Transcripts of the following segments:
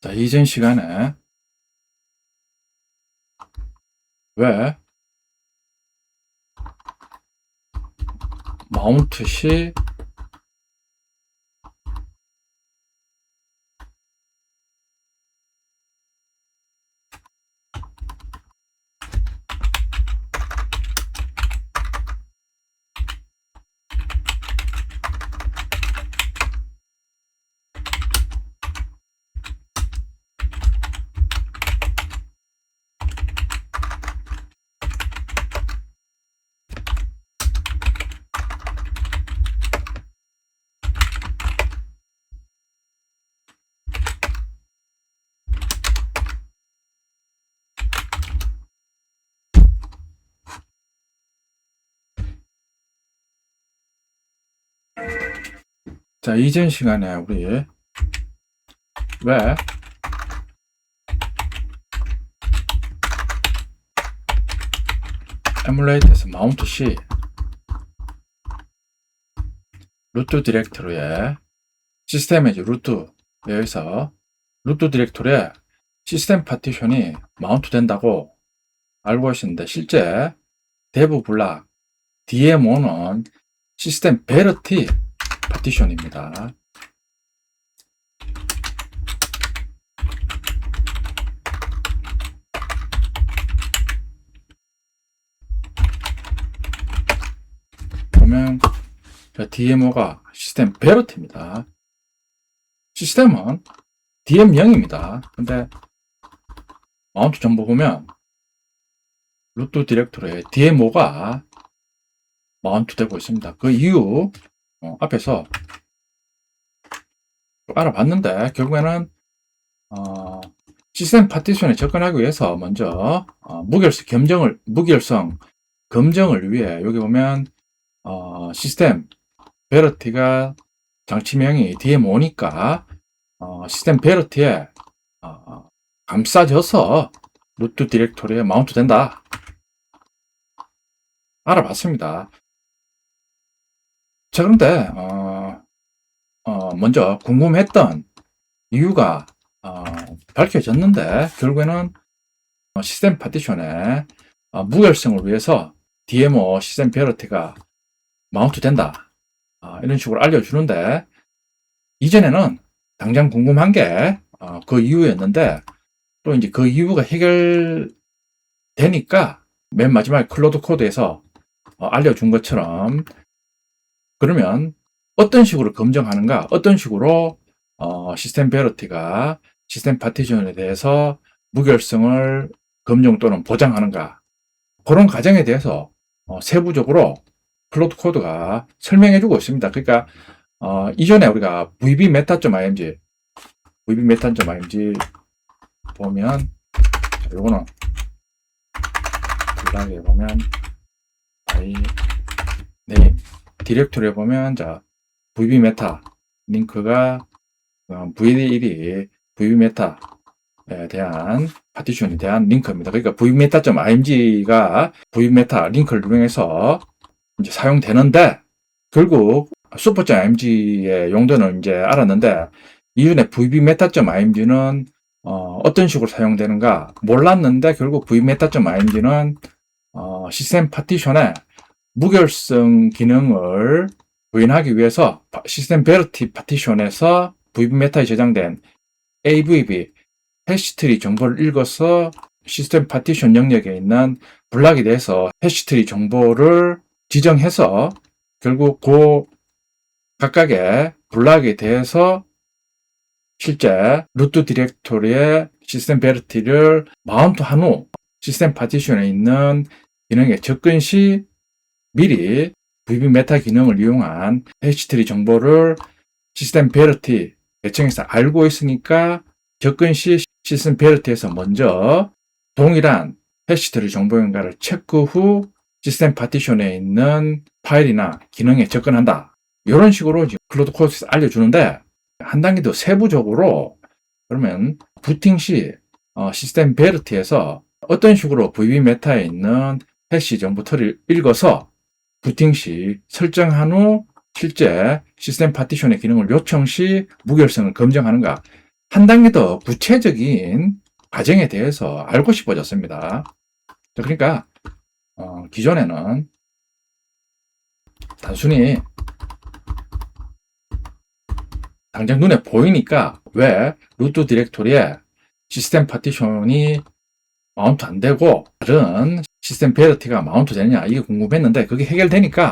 자, 이전 시간에 왜 마운트 시 자, 이전 시간에 우리 왜 에뮬레이터에서 마운트 시 루트 디렉토리에 시스템의 루트 여기서 루트 디렉토리에 시스템 파티션이 마운트 된다고 알고 있었는데 실제 대부 블락 DMO는 시스템 베러티 파티션입니다. 보면 DMO가 시스템 베러티입니다. 시스템은 DM0입니다. 근데 마운트 정보 보면 루트 디렉토리에 DMO가 마운트 되고 있습니다. 그 이유 앞에서 알아봤는데 결국에는 시스템 파티션에 접근하기 위해서 먼저 무결성 검정을 위해 여기 보면 시스템 베러티가 장치명이 DM5니까 시스템 베러티에 감싸져서 루트 디렉토리에 마운트 된다. 알아봤습니다. 자, 그런데 먼저 궁금했던 이유가 밝혀졌는데 결국에는 시스템 파티션에 무결성을 위해서 DMO 시스템 베러티가 마운트 된다. 이런 식으로 알려주는데 이전에는 당장 궁금한 게 그 이유였는데 또 이제 그 이유가 해결되니까 맨 마지막에 클로드 코드에서 알려준 것처럼 그러면 어떤 식으로 검증하는가, 어떤 식으로 시스템 베러티가 시스템 파티션에 대해서 무결성을 검증 또는 보장하는가, 그런 과정에 대해서 세부적으로 클로드 코드가 설명해주고 있습니다. 그러니까 이전에 우리가 vbmeta.img 보면 요거는 블락에 보면 디렉토리에 보면 자 vbmeta 링크가 v1이 vbmeta에 대한 파티션에 대한 링크입니다. 그러니까 vbmeta.img가 vbmeta 링크를 이용해서 이제 사용되는데 결국 super.img의 용도는 이제 알았는데 이전에 vbmeta.img는 어떤 식으로 사용되는가 몰랐는데 결국 vbmeta.img는 시스템 파티션에 무결성 기능을 부인하기 위해서 시스템 베러티 파티션에서 vbmeta에 저장된 avb 해시트리 정보를 읽어서 시스템 파티션 영역에 있는 블락에 대해서 해시트리 정보를 지정해서 결국 그 각각의 블락에 대해서 실제 루트 디렉토리에 시스템 베러티를 마운트한 후 시스템 파티션에 있는 기능에 접근 시 미리 vbmeta 기능을 이용한 해시트리 정보를 시스템 베러티 계층에서 알고 있으니까 접근 시 시스템 베러티에서 먼저 동일한 해시트리 정보인가를 체크 후 시스템 파티션에 있는 파일이나 기능에 접근한다. 이런 식으로 클로드 코드에서 알려주는데 한 단계 더 세부적으로 그러면 부팅 시 시스템 베러티에서 어떤 식으로 vbmeta에 있는 해시 정보들을 읽어서 부팅 시 설정한 후 실제 시스템 파티션의 기능을 요청 시 무결성을 검증하는가, 한 단계 더 구체적인 과정에 대해서 알고 싶어졌습니다. 그러니까 기존에는 단순히 당장 눈에 보이니까 왜 루트 디렉토리에 시스템 파티션이 마운트 안 되고 다른 시스템 베러티가 마운트 되느냐 이게 궁금했는데 그게 해결되니까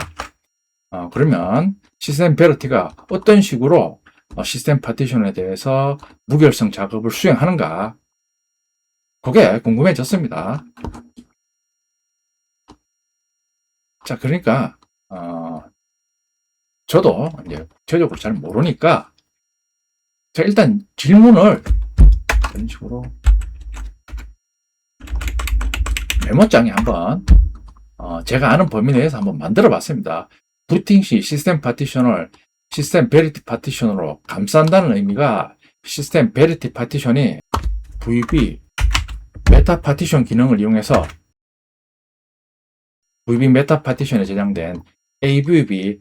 그러면 시스템 베러티가 어떤 식으로 시스템 파티션에 대해서 무결성 작업을 수행하는가 그게 궁금해졌습니다. 자, 그러니까 저도 이제 구체적으로 잘 모르니까 자, 일단 질문을 이런 식으로 메모장에 한번 제가 아는 범위 내에서 한번 만들어 봤습니다. 부팅 시 시스템 파티션을 시스템 베리티 파티션으로 감싼다는 의미가 시스템 베리티 파티션이 VB 메타 파티션 기능을 이용해서 VB 메타 파티션에 저장된 AVB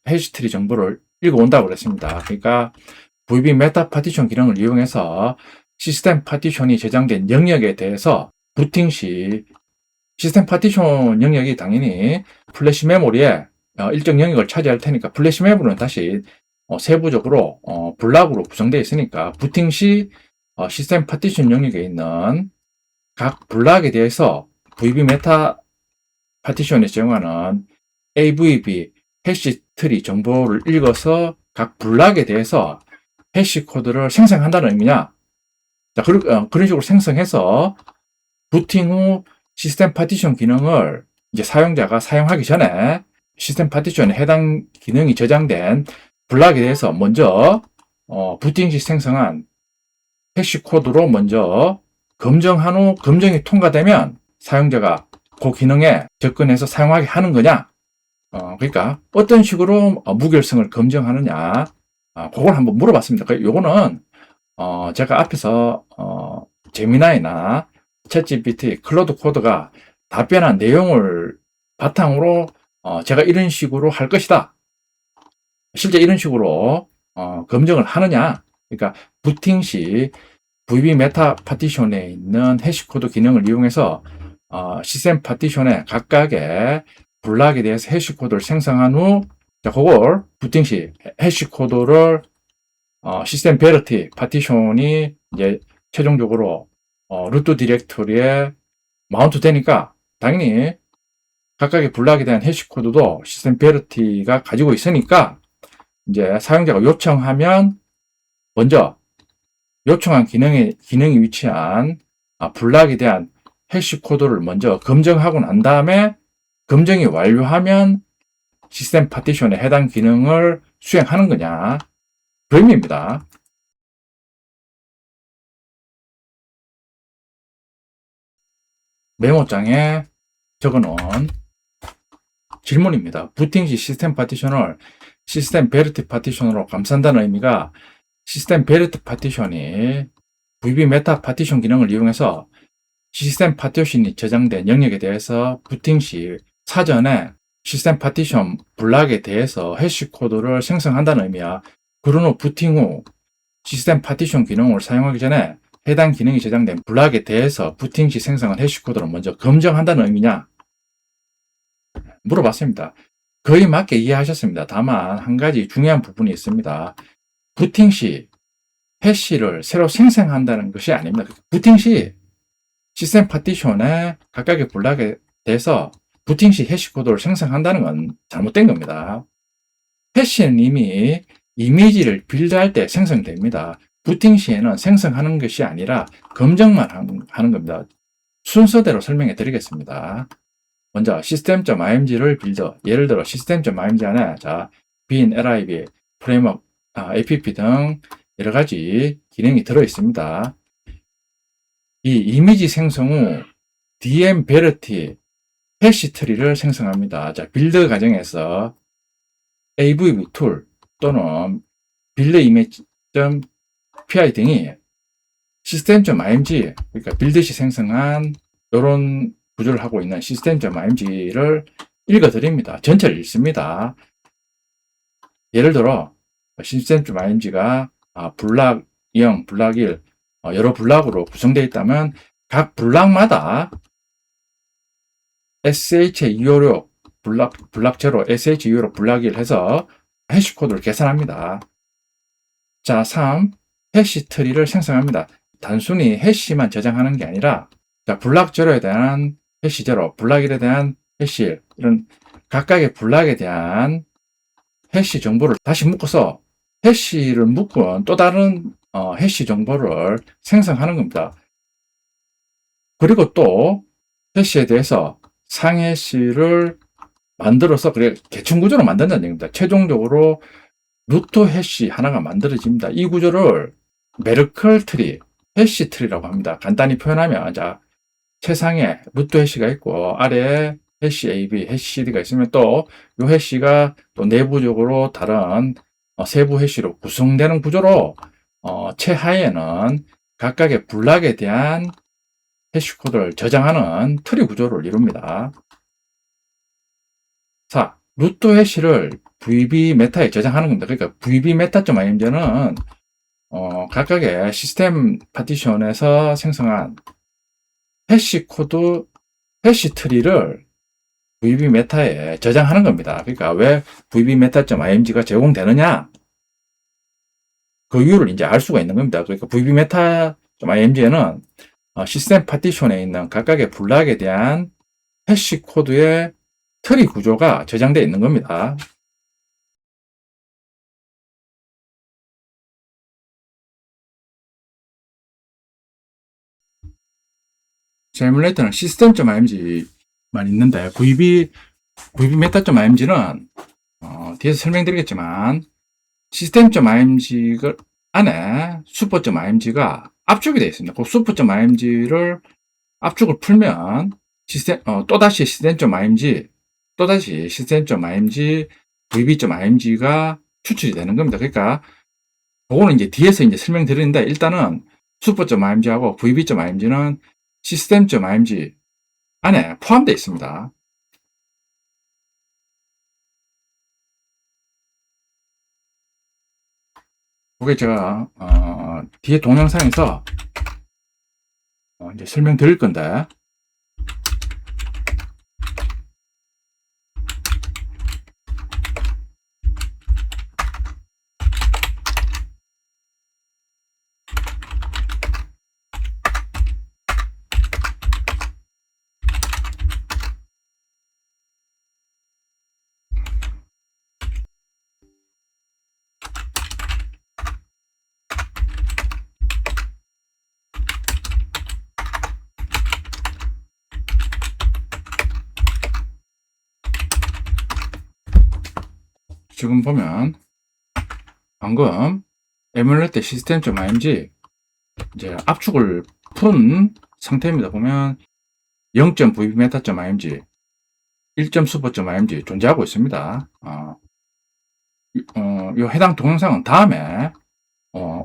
해시트리 정보를 읽어온다고 그랬습니다. 그러니까 VB 메타 파티션 기능을 이용해서 시스템 파티션이 저장된 영역에 대해서 부팅 시 시스템 파티션 영역이 당연히 플래시 메모리에 일정 영역을 차지할 테니까 플래시 메모리는 다시 세부적으로 블락으로 구성되어 있으니까 부팅 시 시스템 파티션 영역에 있는 각 블락에 대해서 VB 메타 파티션에 제공하는 AVB 해시 트리 정보를 읽어서 각 블락에 대해서 해시 코드를 생성한다는 의미냐. 자, 그런 식으로 생성해서 부팅 후 시스템 파티션 기능을 이제 사용자가 사용하기 전에 시스템 파티션에 해당 기능이 저장된 블락에 대해서 먼저 부팅 시 생성한 해시 코드로 먼저 검정한 후 검정이 통과되면 사용자가 그 기능에 접근해서 사용하게 하는 거냐. 그러니까 어떤 식으로 무결성을 검증하느냐. 그걸 한번 물어봤습니다. 요거는 제가 앞에서 제미나이나 챗GPT, 클로드 코드가 답변한 내용을 바탕으로 제가 이런 식으로 할 것이다. 실제 이런 식으로 검증을 하느냐. 그러니까 부팅 시 VB 메타 파티션에 있는 해시코드 기능을 이용해서 시스템 파티션의 각각의 블락에 대해서 해시코드를 생성한 후 그걸 부팅 시 해시코드를 시스템 베러티 파티션이 이제 최종적으로 루트 디렉토리에 마운트 되니까 당연히 각각의 블락에 대한 해시코드도 시스템 베러티가 가지고 있으니까 이제 사용자가 요청하면 먼저 요청한 기능이 위치한 블락에 대한 해시코드를 먼저 검증하고 난 다음에 검증이 완료하면 시스템 파티션에 해당 기능을 수행하는 거냐 그 의미입니다. 메모장에 적어놓은 질문입니다. 부팅 시 시스템 파티션을 시스템 베리티 파티션으로 감싼다는 의미가 시스템 베리티 파티션이 VB 메타 파티션 기능을 이용해서 시스템 파티션이 저장된 영역에 대해서 부팅 시 사전에 시스템 파티션 블락에 대해서 해시코드를 생성한다는 의미야. 그런 후 부팅 후 시스템 파티션 기능을 사용하기 전에 해당 기능이 저장된 블락에 대해서 부팅 시 생성한 해시코드를 먼저 검증한다는 의미냐? 물어봤습니다. 거의 맞게 이해하셨습니다. 다만 한 가지 중요한 부분이 있습니다. 부팅 시 해시를 새로 생성한다는 것이 아닙니다. 부팅 시 시스템 파티션의 각각의 블락에 대해서 부팅 시 해시코드를 생성한다는 건 잘못된 겁니다. 해시는 이미 이미지를 빌드할 때 생성됩니다. 부팅 시에는 생성하는 것이 아니라 검증만 하는 겁니다. 순서대로 설명해 드리겠습니다. 먼저 system.img를 빌드, 예를 들어 system.img 안에 bin, lib, 프레임워크, app 등 여러 가지 기능이 들어 있습니다. 이 이미지 생성 후 DM 베러티 해시 트리를 생성합니다. 빌드 과정에서 AVB 툴 또는 빌드 이미지.py 등이 system.img, 그러니까 빌드 시 생성한 이런 구조를 하고 있는 system.img를 읽어드립니다. 전체를 읽습니다. 예를 들어 system.img가 블락 0, 블락 1, 여러 블락으로 구성되어 있다면 각 블락마다 SH256 블락 제로, SH256 블락 1 해서 해시 코드를 계산합니다. 자, 3. 해시 트리를 생성합니다. 단순히 해시만 저장하는 게 아니라, 자, 블락 제로에 대한 해시 제로, 블락 1에 대한 해시 1, 이런 각각의 블락에 대한 해시 정보를 다시 묶어서 해시를 묶은 또 다른 해시 정보를 생성하는 겁니다. 그리고 또 해시에 대해서 상해시를 만들어서 그래 계층 구조로 만든다는 얘기입니다. 최종적으로 루트 해시 하나가 만들어집니다. 이 구조를 메르클 트리, 해시 트리라고 합니다. 간단히 표현하면, 자, 최상에 루트 해시가 있고 아래에 해시 AB, 해시 CD가 있으면 또 이 해시가 또 내부적으로 다른 세부 해시로 구성되는 구조로 최하에는 각각의 블락에 대한 해시 코드를 저장하는 트리 구조를 이룹니다. 자, 루트 해시를 VB 메타에 저장하는 겁니다. 그러니까 VB 메타.img는 각각의 시스템 파티션에서 생성한 해시 코드, 해시 트리를 VB 메타에 저장하는 겁니다. 그러니까 왜 VB 메타.img가 제공되느냐? 그 이유를 이제 알 수가 있는 겁니다. 그러니까 VB 메타.img에는 시스템 파티션에 있는 각각의 블락에 대한 해시 코드의 트리 구조가 저장되어 있는 겁니다. 에뮬레이터는 시스템.img만 있는데 VB 메타.img는 뒤에서 설명드리겠지만 시스템.img 안에 슈퍼.img가 압축이 되어 있습니다. 그 슈퍼.img를 압축을 풀면 또다시 시스템.img VB.img가 추출이 되는 겁니다. 그러니까 그거는 이제 뒤에서 이제 설명드리는데 일단은 슈퍼.img하고 VB.img는 시스템.img 안에 포함되어 있습니다. 그게 제가 뒤에 동영상에서 이제 설명드릴 건데, 지금 보면 방금 에뮬레이터 시스템.img 이제 압축을 푼 상태입니다. 보면 0.vbmeta.img 1.super.img 존재하고 있습니다. 이 해당 동영상은 다음에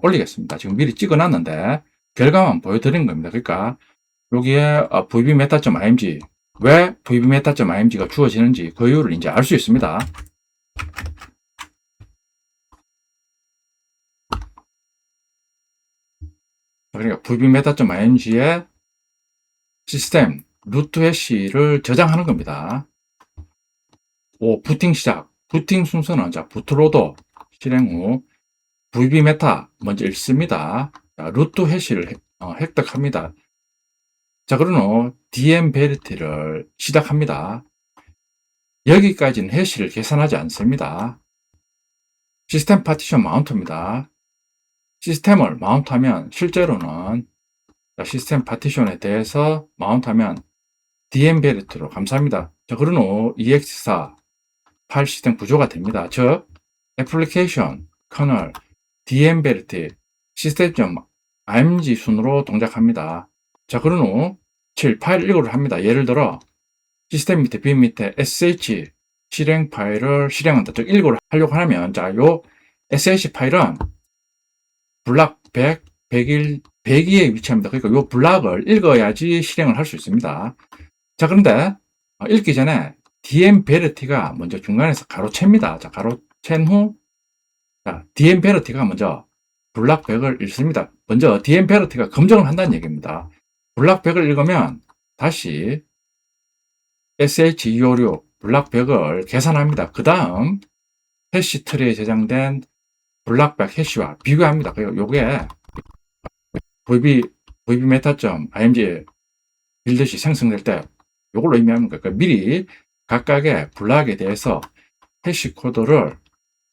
올리겠습니다. 지금 미리 찍어놨는데 결과만 보여드린 겁니다. 그러니까 여기에 vbmeta.img 왜 vbmeta.img가 주어지는지 그 이유를 이제 알 수 있습니다. 그러니까 vbmeta.img의 시스템 루트 해시를 저장하는 겁니다. 부팅 시작. 부팅 순서는 자, 부트로더 실행 후 vbmeta 먼저 읽습니다. 자, 루트 해시를 획득합니다. 자, 그런 후 dmVerity를 시작합니다. 여기까지는 해시를 계산하지 않습니다. 시스템 파티션 마운트입니다. 시스템을 마운트하면 실제로는 시스템 파티션에 대해서 마운트하면 dmVerity로 감사합니다. 자, 그런 후 ex4 파일 시스템 구조가 됩니다. 즉 애플리케이션, 커널, dmVerity, system.img 순으로 동작합니다. 자, 그런 후 7 파일 읽어를 합니다. 예를 들어 시스템 밑에 bin 밑에 sh 실행 파일을 실행한다. 즉 읽어를 하려고 하면 자, 요 sh 파일은 블락 100, 101, 102에 위치합니다. 그러니까 요 블락을 읽어야지 실행을 할 수 있습니다. 자, 그런데 읽기 전에 dmVerity가 먼저 중간에서 가로챕니다. 자, 가로챈 후 자, dmVerity가 먼저 블락100을 읽습니다. 먼저 DMPLT가 검증을 한다는 얘기입니다. 블락100을 읽으면 다시 SH256 블락100을 계산합니다. 그 다음 해시 트리에 저장된 블락100 해시와 비교합니다. 그리고 요게 VB 메타.img 빌드시 생성될 때 요걸로 의미하는 거예요. 그러니까 미리 각각의 블락에 대해서 해시 코드를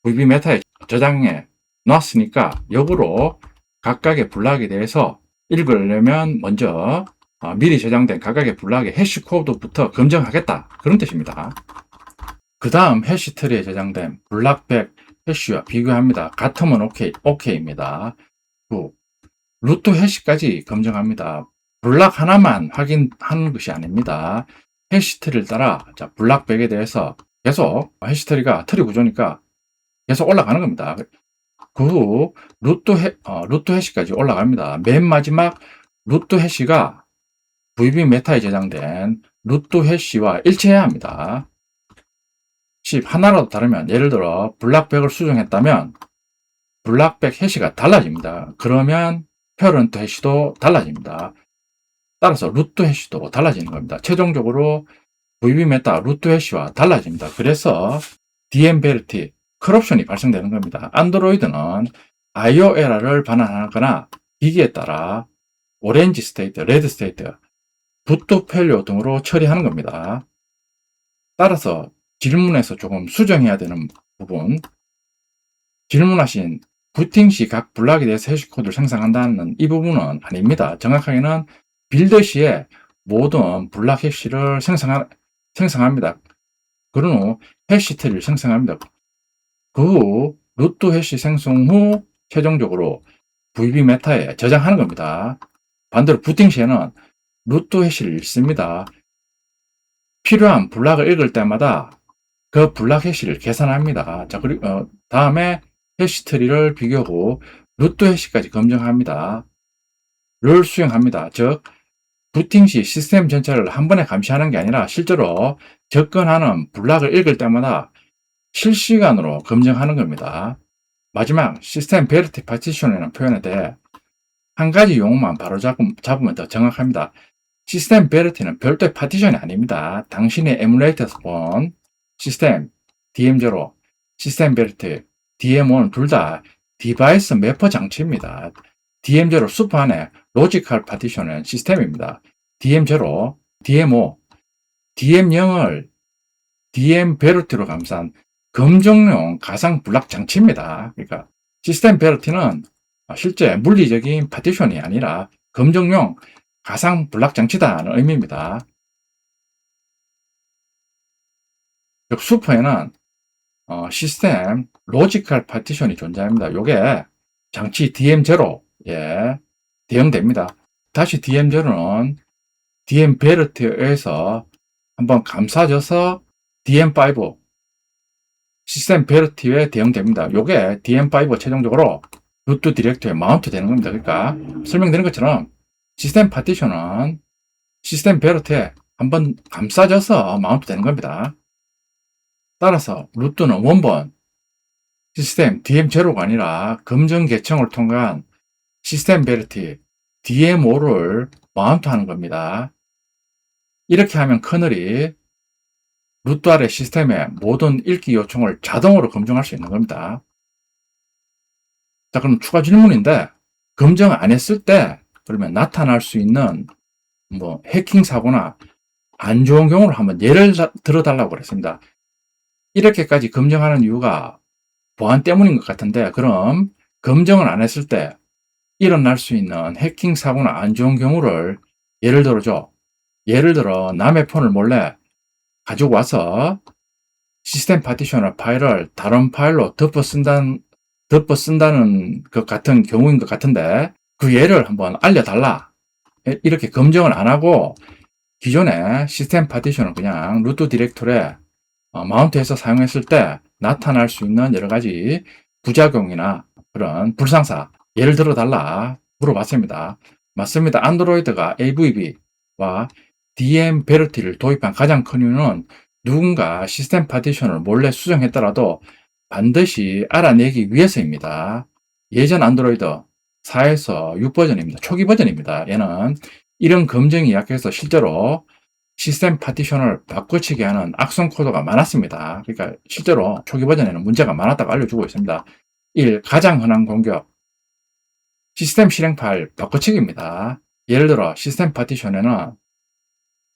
VB 메타에 저장해 놨으니까 역으로 각각의 블락에 대해서 읽으려면 먼저 미리 저장된 각각의 블락의 해시 코드부터 검증하겠다. 그런 뜻입니다. 그 다음 해시 트리에 저장된 블락100 해시와 비교합니다. 같으면 오케이입니다. 루트 해시까지 검증합니다. 블락 하나만 확인하는 것이 아닙니다. 해시 트리를 따라 블락100에 대해서 계속 해시 트리가 트리 구조니까 계속 올라가는 겁니다. 그 후 루트 해시까지 올라갑니다. 맨 마지막 루트 해시가 VB 메타에 저장된 루트 해시와 일치해야 합니다. 하나라도 다르면 예를 들어 블락100을 수정했다면 블락100 해시가 달라집니다. 그러면 페어런트 해시도 달라집니다. 따라서 루트 해시도 달라지는 겁니다. 최종적으로 VB 메타 루트 해시와 달라집니다. 그래서 DMPLT 커럽션이 발생되는 겁니다. 안드로이드는 IO 에러를 반환하거나 기기에 따라 오렌지 스테이트, 레드 스테이트, 부트 페일리어 등으로 처리하는 겁니다. 따라서 질문에서 조금 수정해야 되는 부분, 질문하신 부팅 시 각 블락에 대해서 해시 코드를 생성한다는 이 부분은 아닙니다. 정확하게는 빌드 시에 모든 블락 해시를 생성합니다. 그런 후 해시 트리를 생성합니다. 그 후 루트 해시 생성 후 최종적으로 VB 메타에 저장하는 겁니다. 반대로 부팅 시에는 루트 해시를 읽습니다. 필요한 블락을 읽을 때마다 그 블락 해시를 계산합니다. 자, 그리고 다음에 해시 트리를 비교 후 루트 해시까지 검증합니다. 를 수행합니다. 즉 부팅 시 시스템 전체를 한 번에 감시하는 게 아니라 실제로 접근하는 블락을 읽을 때마다 실시간으로 검증하는 겁니다. 마지막 시스템 베리티 파티션이라는 표현에 대해 한 가지 용어만 바로 잡으면 더 정확합니다. 시스템 베리티는 별도의 파티션이 아닙니다. 당신의 에뮬레이터에서 본 시스템 DM0, 시스템 베리티, DM1은 둘 다 디바이스 매퍼 장치입니다. DM0 슈퍼 안에 로지컬 파티션은 시스템입니다. DM0, DM5, DM0을 DM 베리티로 감싼 검증용 가상 블락 장치입니다. 그러니까 시스템 베리티는 실제 물리적인 파티션이 아니라 검증용 가상 블락 장치다는 의미입니다. 즉 슈퍼에는 시스템 로지컬 파티션이 존재합니다. 요게 장치 DM0에 대응됩니다. 다시 DM0는 DM 베리티에서 한번 감싸져서 DM5 시스템 베리티에 대응됩니다. 요게 DM5 최종적으로 루트 디렉터에 마운트 되는 겁니다. 그러니까 설명드린 것처럼 시스템 파티션은 시스템 베리티에 한번 감싸져서 마운트 되는 겁니다. 따라서 루트는 원본 시스템 DM0가 아니라 검증 계층을 통한 시스템 베리티 DM5를 마운트하는 겁니다. 이렇게 하면 커널이 루트 아래 시스템의 모든 읽기 요청을 자동으로 검증할 수 있는 겁니다. 자, 그럼 추가 질문인데 검증 안 했을 때 그러면 나타날 수 있는 해킹 사고나 안 좋은 경우를 한번 예를 들어달라고 그랬습니다. 이렇게까지 검증하는 이유가 보안 때문인 것 같은데 그럼 검증을 안 했을 때 일어날 수 있는 해킹 사고나 안 좋은 경우를 예를 들어줘. 예를 들어 남의 폰을 몰래 가지고 와서 시스템 파티셔너 파일을 다른 파일로 덮어 쓴다는 것 같은 경우인 것 같은데 그 예를 한번 알려달라. 이렇게 검증을 안 하고 기존의 시스템 파티션을 그냥 루트 디렉토리에 마운트해서 사용했을 때 나타날 수 있는 여러 가지 부작용이나 그런 불상사 예를 들어 달라 물어봤습니다. 맞습니다. 안드로이드가 AVB와 DM 베리티를 도입한 가장 큰 이유는 누군가 시스템 파티션을 몰래 수정했더라도 반드시 알아내기 위해서입니다. 예전 안드로이드 4에서 6 버전입니다. 초기 버전입니다. 얘는 이런 검증이 약해서 실제로 시스템 파티션을 바꿔치기 하는 악성 코드가 많았습니다. 그러니까 실제로 초기 버전에는 문제가 많았다고 알려주고 있습니다. 1. 가장 흔한 공격. 시스템 실행 파일 바꿔치기입니다. 예를 들어 시스템 파티션에는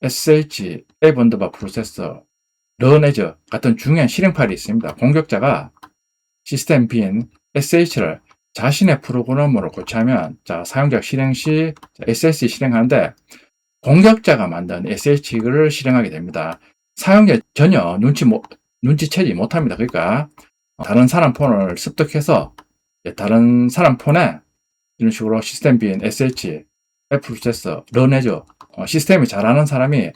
sh, 앱 언더바 프로세서, run as 같은 중요한 실행 파일이 있습니다. 공격자가 시스템 빈 sh를 자신의 프로그램으로 고치하면 사용자 실행 시 sh 실행하는데 공격자가 만든 sh를 실행하게 됩니다. 사용자 전혀 눈치채지 못합니다. 그러니까 다른 사람 폰을 습득해서 다른 사람 폰에 이런 식으로 시스템 빈 sh, 앱 프로세서, run as 시스템이 잘하는 사람이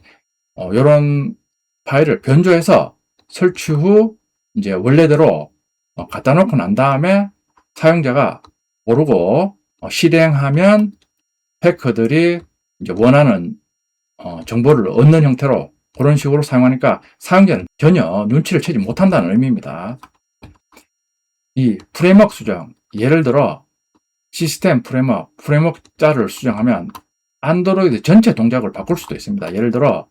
이런 파일을 변조해서 설치 후 이제 원래대로 갖다 놓고 난 다음에 사용자가 모르고 실행하면 해커들이 이제 원하는 정보를 얻는 형태로 그런 식으로 사용하니까 사용자는 전혀 눈치를 채지 못한다는 의미입니다. 이 프레임워크 수정, 예를 들어 시스템 프레임워크 자를 수정하면 안드로이드 전체 동작을 바꿀 수도 있습니다. 예를 들어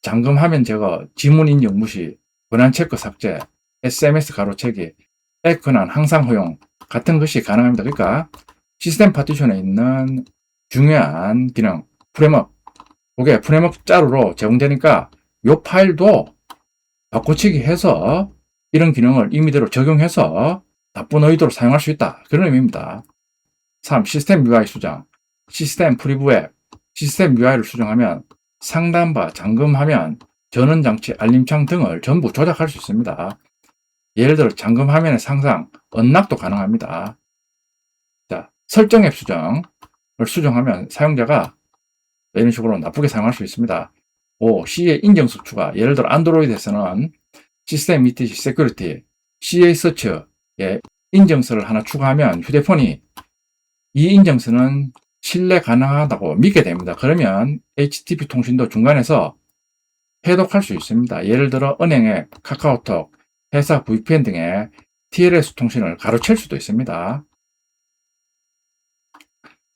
잠금 화면 제거, 지문 인증 무시, 권한 체크 삭제, SMS 가로채기, 앱 권한 항상 허용 같은 것이 가능합니다. 그러니까 시스템 파티션에 있는 중요한 기능, 프레임워크, 그게 프레임워크 자료로 제공되니까 이 파일도 바꿔치기 해서 이런 기능을 임의대로 적용해서 나쁜 의도로 사용할 수 있다. 그런 의미입니다. 3. 시스템 UI 수정. 시스템 프리뷰 앱. 시스템 UI를 수정하면 상단바, 잠금화면, 전원장치, 알림창 등을 전부 조작할 수 있습니다. 예를 들어 잠금화면의 상상, 언락도 가능합니다. 자, 설정 앱 수정을 수정하면 사용자가 이런 식으로 나쁘게 사용할 수 있습니다. 5. CA 인증수 추가. 예를 들어 안드로이드에서는 시스템 ETC 세큐리티, CA 서치에 인증서를 하나 추가하면 휴대폰이 이 인증서는 신뢰 가능하다고 믿게 됩니다. 그러면 HTTP 통신도 중간에서 해독할 수 있습니다. 예를 들어 은행의 카카오톡, 회사 VPN 등의 TLS 통신을 가로챌 수도 있습니다.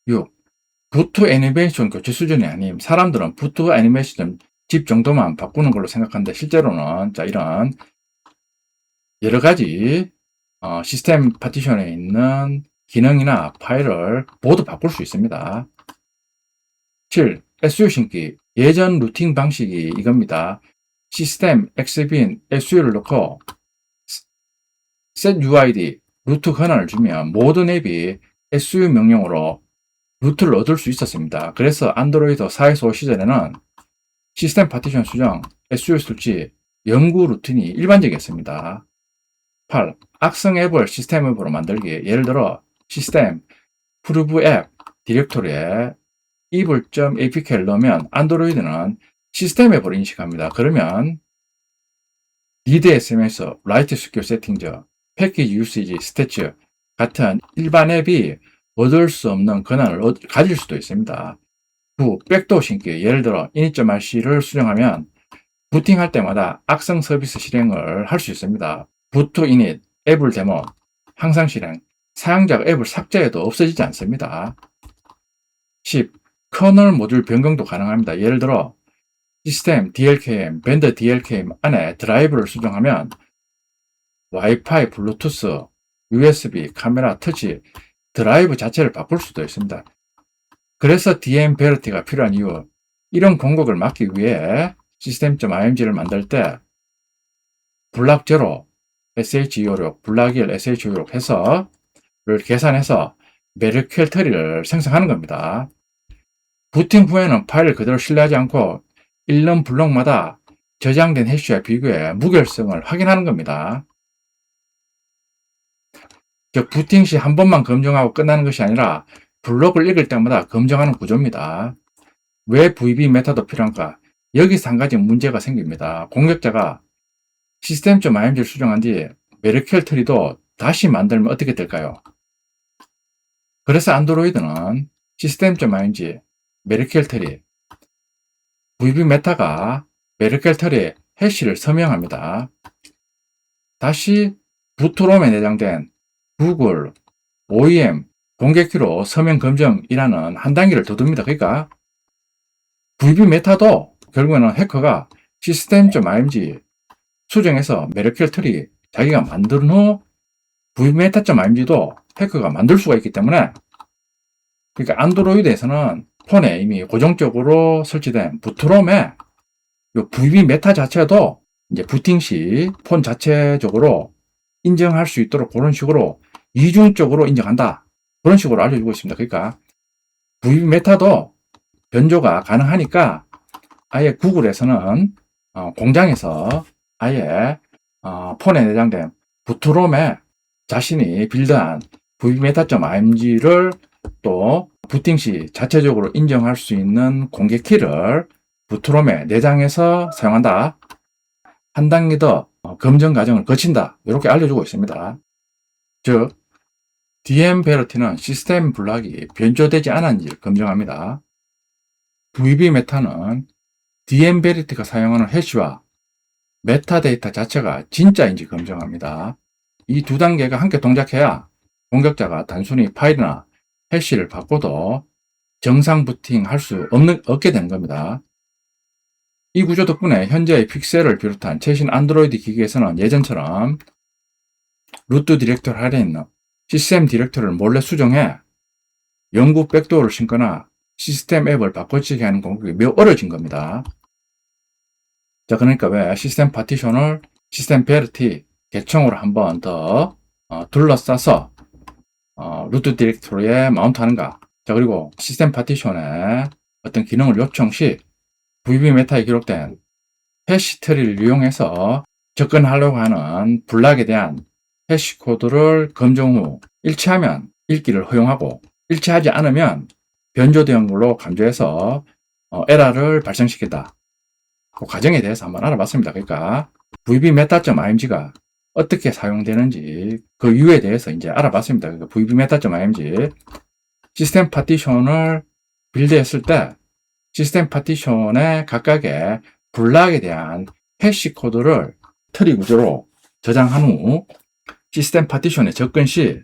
6. 부트 애니메이션 교체 수준이 아님. 사람들은 부트 애니메이션 집 정도만 바꾸는 걸로 생각하는데 실제로는 이런 여러 가지 시스템 파티션에 있는 기능이나 파일을 모두 바꿀 수 있습니다. 7. SU 신기. 예전 루팅 방식이 이겁니다. 시스템 xbin SU를 넣고 setuid 루트 권한을 주면 모든 앱이 SU 명령으로 루트를 얻을 수 있었습니다. 그래서 안드로이드 4에서 5 시절에는 시스템 파티션 수정, SU 설치, 연구 루틴이 일반적이었습니다. 8. 악성 앱을 시스템 앱으로 만들기. 예를 들어 시스템 프루브 앱 디렉토리에 evil.apk를 넣으면 안드로이드는 시스템 앱으로 인식합니다. 그러면 read SMS, write SQL 세팅즈, 패키지 유시지, 스태츠 같은 일반 앱이 얻을 수 없는 권한을 가질 수도 있습니다. 9. 백도어 신기. 예를 들어 init.rc를 수정하면 부팅할 때마다 악성 서비스 실행을 할 수 있습니다. 부트 init, 앱을 데모, 항상 실행, 사용자가 앱을 삭제해도 없어지지 않습니다. 10. 커널 모듈 변경도 가능합니다. 예를 들어 시스템 DLKM, 밴드 DLKM 안에 드라이브를 수정하면 와이파이, 블루투스, USB, 카메라, 터치, 드라이브 자체를 바꿀 수도 있습니다. 그래서 DM 베러티가 필요한 이유, 이런 공격을 막기 위해 시스템.img를 만들 때 블락0, SH256, 블락1, SH256 해서 를 계산해서 메르켈 트리를 생성하는 겁니다. 부팅 후에는 파일을 그대로 신뢰하지 않고 읽는 블록마다 저장된 해시와 비교해 무결성을 확인하는 겁니다. 즉 부팅 시 한 번만 검증하고 끝나는 것이 아니라 블록을 읽을 때마다 검증하는 구조입니다. 왜 VB 메타도 필요한가? 여기서 한 가지 문제가 생깁니다. 공격자가 시스템.img를 수정한 뒤 메르켈 트리도 다시 만들면 어떻게 될까요? 그래서 안드로이드는 시스템.img, 메르켈 트리, VB 메타가 메르켈 트리의 해시를 서명합니다. 다시 부트롬에 내장된 구글, OEM 공개키로 서면 검정이라는 한 단계를 더 둡니다. 그러니까 VB 메타도 결국에는 해커가 시스템.img 수정해서 메르켈 트리 자기가 만든 후 vmeta.img도 해커가 만들 수가 있기 때문에, 그러니까 안드로이드에서는 폰에 이미 고정적으로 설치된 부트롬에 이 VB 메타 자체도 이제 부팅 시 폰 자체적으로 인정할 수 있도록 그런 식으로 이중적으로 인정한다. 그런 식으로 알려주고 있습니다. 그러니까 VB 메타도 변조가 가능하니까 아예 구글에서는 공장에서 아예 폰에 내장된 부트롬에 자신이 빌드한 vmeta.img를 또 부팅 시 자체적으로 인정할 수 있는 공개 키를 부트롬에 내장해서 사용한다. 한 단계 더 검증 과정을 거친다. 이렇게 알려주고 있습니다. 즉, DMVerity는 시스템 블락이 변조되지 않았는지를 검증합니다. VB 메타는 DMVerity가 사용하는 해시와 메타데이터 자체가 진짜인지 검증합니다. 이 두 단계가 함께 동작해야 공격자가 단순히 파일이나 해시를 바꿔도 정상 부팅할 수 없게 되는 겁니다. 이 구조 덕분에 현재의 픽셀을 비롯한 최신 안드로이드 기기에서는 예전처럼 루트 디렉토리 아래에 있는 시스템 디렉토리를 몰래 수정해 영구 백도어를 신거나 시스템 앱을 바꿔치기 하는 공격이 매우 어려워진 겁니다. 자, 그러니까 왜 시스템 파티션을 시스템 베리티 개청으로 한 번 더 둘러싸서 루트 디렉토리에 마운트하는가. 자, 그리고 시스템 파티션에 어떤 기능을 요청 시 VB 메타에 기록된 해시 트리를 이용해서 접근하려고 하는 블락에 대한 해시 코드를 검증 후 일치하면 읽기를 허용하고, 일치하지 않으면 변조된 걸로 감지해서 에러를 발생시킨다. 그 과정에 대해서 한번 알아봤습니다. 그러니까 vbmeta.img가 어떻게 사용되는지 그 이유에 대해서 이제 알아봤습니다. 그러니까 vbmeta.img 시스템 파티션을 빌드했을 때 시스템 파티션의 각각의 블락에 대한 해시 코드를 트리 구조로 저장한 후 시스템 파티션에 접근 시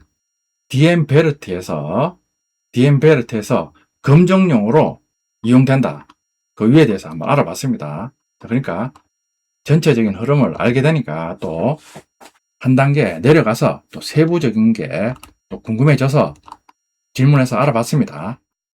DMVerity에서 검정용으로 이용된다. 그 이유에 대해서 한번 알아봤습니다. 그러니까 전체적인 흐름을 알게 되니까 또 한 단계 내려가서 또 세부적인 게 또 궁금해져서 질문해서 알아봤습니다.